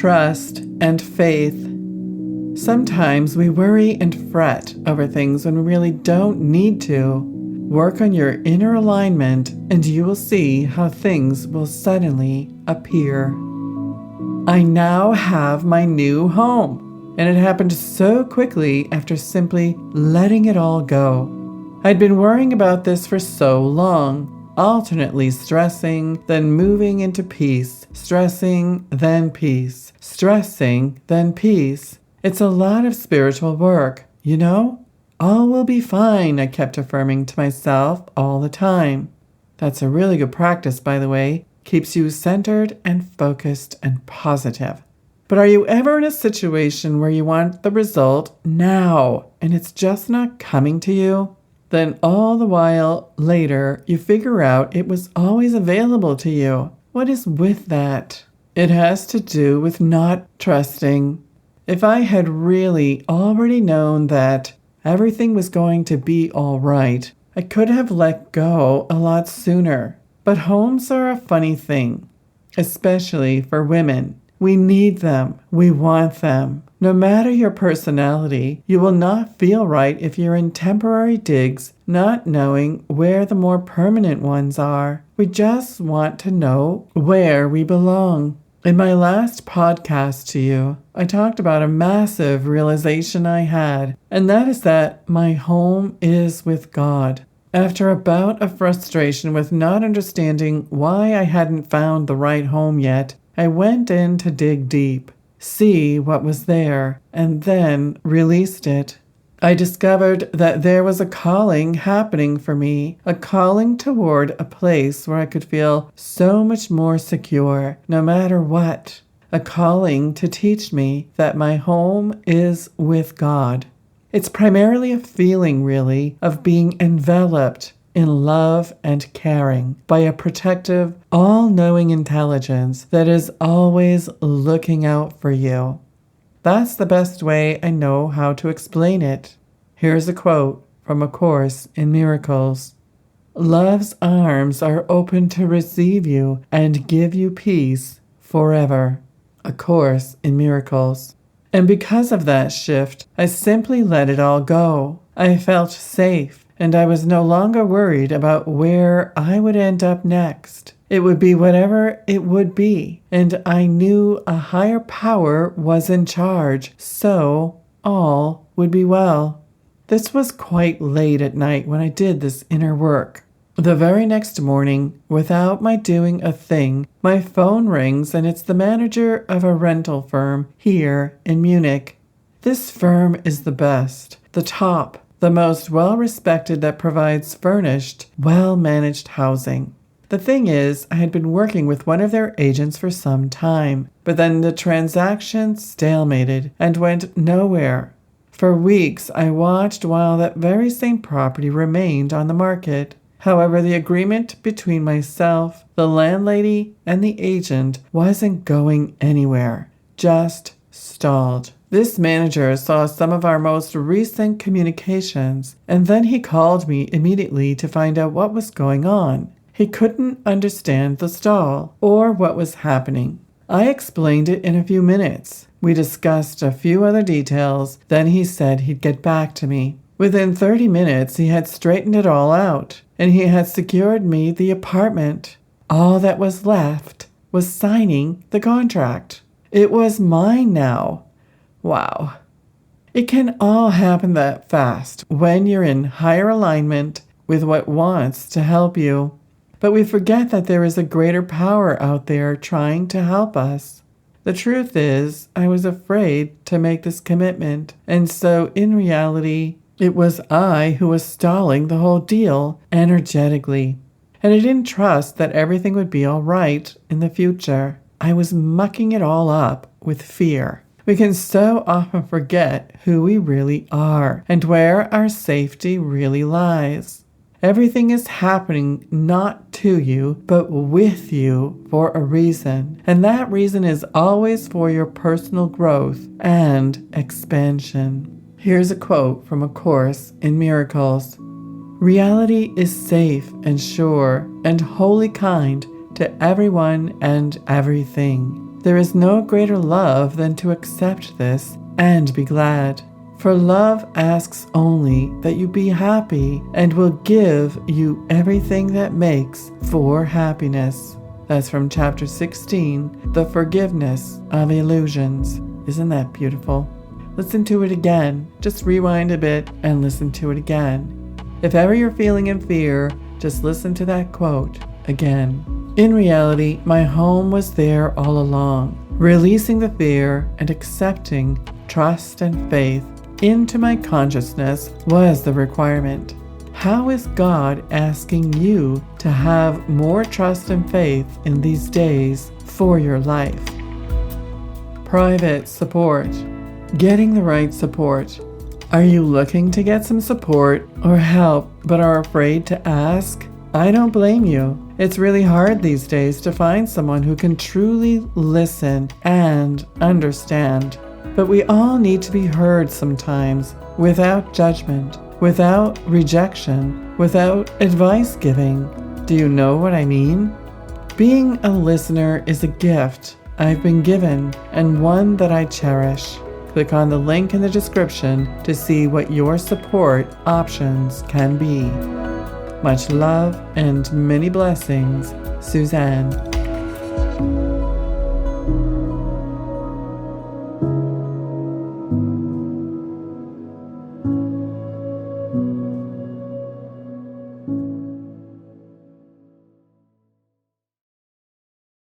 trust, and faith. Sometimes we worry and fret over things when we really don't need to. Work on your inner alignment and you will see how things will suddenly appear. I now have my new home, and it happened so quickly after simply letting it all go. I'd been worrying about this for so long, alternately stressing, then moving into peace, stressing, then peace, stressing, then peace. It's a lot of spiritual work, you know? All will be fine, I kept affirming to myself all the time. That's a really good practice, by the way. Keeps you centered and focused and positive. But are you ever in a situation where you want the result now and it's just not coming to you? Then all the while later, you figure out it was always available to you. What is with that? It has to do with not trusting. If I had really already known that everything was going to be all right, I could have let go a lot sooner. But homes are a funny thing, especially for women. We need them. We want them. No matter your personality, you will not feel right if you're in temporary digs, not knowing where the more permanent ones are. We just want to know where we belong. In my last podcast to you, I talked about a massive realization I had, and that is that my home is with God. After a bout of frustration with not understanding why I hadn't found the right home yet, I went in to dig deep, see what was there, and then released it. I discovered that there was a calling happening for me, a calling toward a place where I could feel so much more secure, no matter what. A calling to teach me that my home is with God. It's primarily a feeling, really, of being enveloped in love and caring by a protective, all-knowing intelligence that is always looking out for you. That's the best way I know how to explain it. Here's a quote from A Course in Miracles. Love's arms are open to receive you and give you peace forever. A Course in Miracles. And because of that shift, I simply let it all go. I felt safe, and I was no longer worried about where I would end up next. It would be whatever it would be, and I knew a higher power was in charge, so all would be well. This was quite late at night when I did this inner work. The very next morning, without my doing a thing, my phone rings and it's the manager of a rental firm here in Munich. This firm is the best, the top, the most well-respected that provides furnished, well-managed housing. The thing is, I had been working with one of their agents for some time, but then the transaction stalemated and went nowhere. For weeks, I watched while that very same property remained on the market. However, the agreement between myself, the landlady, and the agent wasn't going anywhere, just stalled. This manager saw some of our most recent communications, and then he called me immediately to find out what was going on. He couldn't understand the stall or what was happening. I explained it in a few minutes. We discussed a few other details, then he said he'd get back to me. Within 30 minutes, he had straightened it all out, and he had secured me the apartment. All that was left was signing the contract. It was mine now. Wow. It can all happen that fast when you're in higher alignment with what wants to help you. But we forget that there is a greater power out there trying to help us. The truth is, I was afraid to make this commitment, and so in reality, it was I who was stalling the whole deal energetically. And I didn't trust that everything would be all right in the future. I was mucking it all up with fear. We can so often forget who we really are and where our safety really lies. Everything is happening not to you, but with you for a reason. And that reason is always for your personal growth and expansion. Here's a quote from A Course in Miracles. Reality is safe and sure and wholly kind to everyone and everything. There is no greater love than to accept this and be glad. For love asks only that you be happy and will give you everything that makes for happiness. That's from chapter 16, The Forgiveness of Illusions. Isn't that beautiful? Listen to it again. Just rewind a bit and listen to it again. If ever you're feeling in fear, just listen to that quote again. In reality, my home was there all along. Releasing the fear and accepting trust and faith into my consciousness was the requirement. How is God asking you to have more trust and faith in these days for your life? Private support. Getting the right support. Are you looking to get some support or help but are afraid to ask? I don't blame you. It's really hard these days to find someone who can truly listen and understand. But we all need to be heard sometimes, without judgment, without rejection, without advice giving. Do you know what I mean? Being a listener is a gift I've been given and one that I cherish. Click on the link in the description to see what your support options can be. Much love and many blessings, Suzanne.